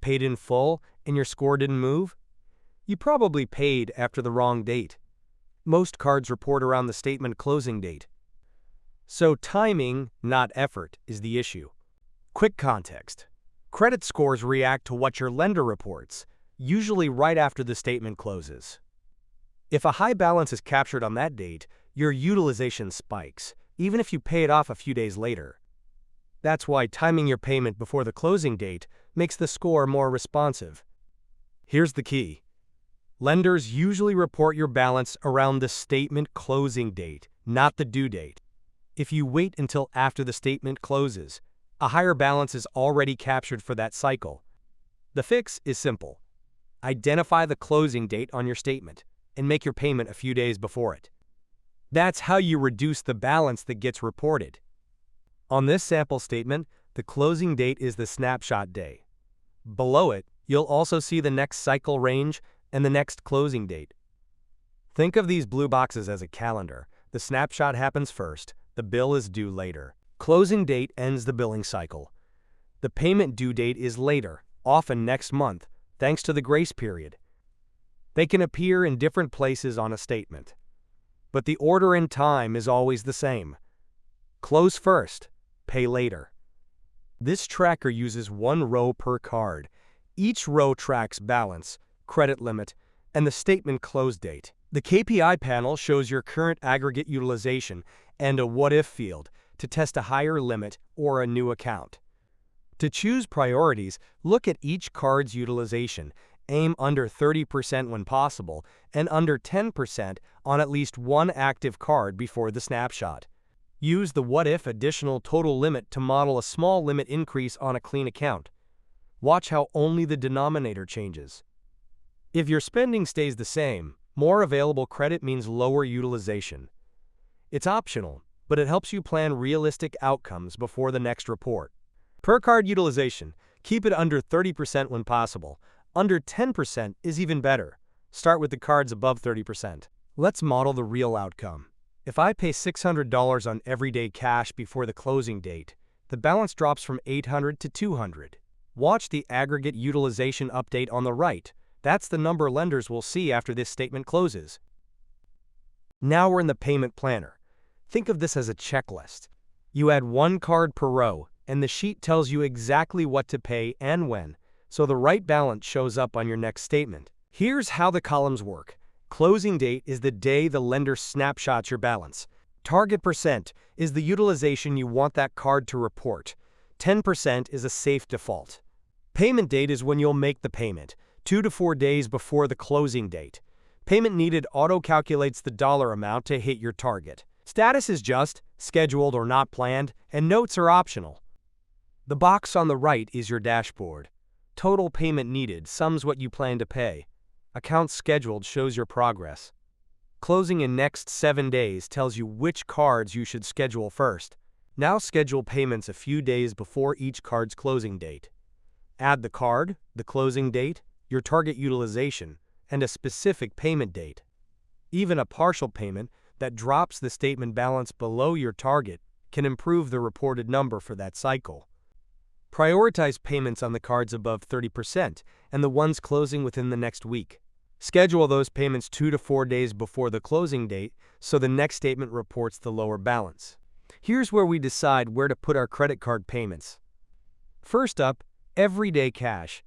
paid in full and your score didn't move? You probably paid after the wrong date. Most cards report around the statement closing date. So timing, not effort, is the issue. Quick context. Credit scores react to what your lender reports, usually right after the statement closes. If a high balance is captured on that date, your utilization spikes, even if you pay it off a few days later. That's why timing your payment before the closing date makes the score more responsive. Here's the key. Lenders usually report your balance around the statement closing date, not the due date. If you wait until after the statement closes, a higher balance is already captured for that cycle. The fix is simple. Identify the closing date on your statement and make your payment a few days before it. That's how you reduce the balance that gets reported. On this sample statement, the closing date is the snapshot day. Below it, you'll also see the next cycle range and the next closing date. Think of these blue boxes as a calendar. The snapshot happens first, the bill is due later. Closing date ends the billing cycle. The payment due date is later, often next month, thanks to the grace period. They can appear in different places on a statement, but the order and time is always the same. Close first, pay later. This tracker uses one row per card. Each row tracks balance, credit limit, and the statement close date. The KPI panel shows your current aggregate utilization and a what-if field to test a higher limit or a new account. To choose priorities, look at each card's utilization. Aim under 30% when possible and under 10% on at least one active card before the snapshot. Use the what-if additional total limit to model a small limit increase on a clean account. Watch how only the denominator changes. If your spending stays the same, more available credit means lower utilization. It's optional, but it helps you plan realistic outcomes before the next report. Per card utilization, keep it under 30% when possible. Under 10% is even better. Start with the cards above 30%. Let's model the real outcome. If I pay $600 on everyday cash before the closing date, the balance drops from $800 to $200. Watch the aggregate utilization update on the right. That's the number lenders will see after this statement closes. Now we're in the payment planner. Think of this as a checklist. You add one card per row, and the sheet tells you exactly what to pay and when, so the right balance shows up on your next statement. Here's how the columns work. Closing date is the day the lender snapshots your balance. Target percent is the utilization you want that card to report. 10% is a safe default. Payment date is when you'll make the payment, 2 to 4 days before the closing date. Payment needed auto-calculates the dollar amount to hit your target. Status is just, scheduled or not planned, and notes are optional. The box on the right is your dashboard. Total payment needed sums what you plan to pay. Account scheduled shows your progress. Closing in next 7 days tells you which cards you should schedule first. Now schedule payments a few days before each card's closing date. Add the card, the closing date, your target utilization, and a specific payment date. Even a partial payment that drops the statement balance below your target can improve the reported number for that cycle. Prioritize payments on the cards above 30% and the ones closing within the next week. Schedule those payments 2 to 4 days before the closing date so the next statement reports the lower balance. Here's where we decide where to put our credit card payments. First up, everyday cash.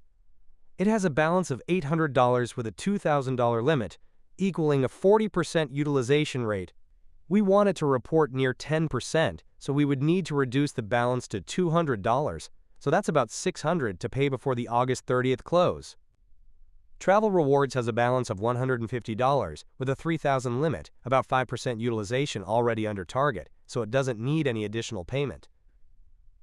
It has a balance of $800 with a $2,000 limit, equaling a 40% utilization rate. We want it to report near 10%, so we would need to reduce the balance to $200. So that's about $600 to pay before the August 30th close. Travel Rewards has a balance of $150 with a $3,000 limit, about 5% utilization already under target, so it doesn't need any additional payment.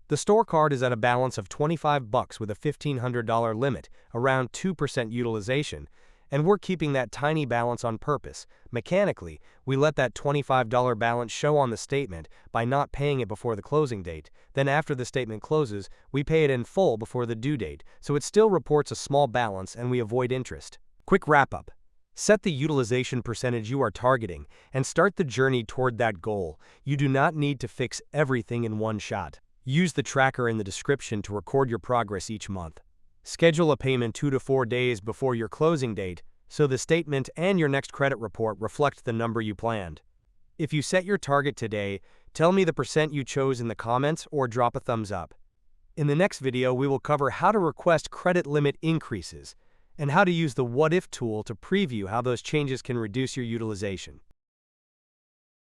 The store card is at a balance of $25 with a $1,500 limit, around 2% utilization, and we're keeping that tiny balance on purpose. Mechanically, we let that $25 balance show on the statement by not paying it before the closing date. Then after the statement closes, we pay it in full before the due date, so it still reports a small balance and we avoid interest. Quick wrap-up. Set the utilization percentage you are targeting and start the journey toward that goal. You do not need to fix everything in one shot. Use the tracker in the description to record your progress each month. Schedule a payment 2 to 4 days before your closing date, so the statement and your next credit report reflect the number you planned. If you set your target today, tell me the percent you chose in the comments or drop a thumbs up. In the next video, we will cover how to request credit limit increases and how to use the what if tool to preview how those changes can reduce your utilization.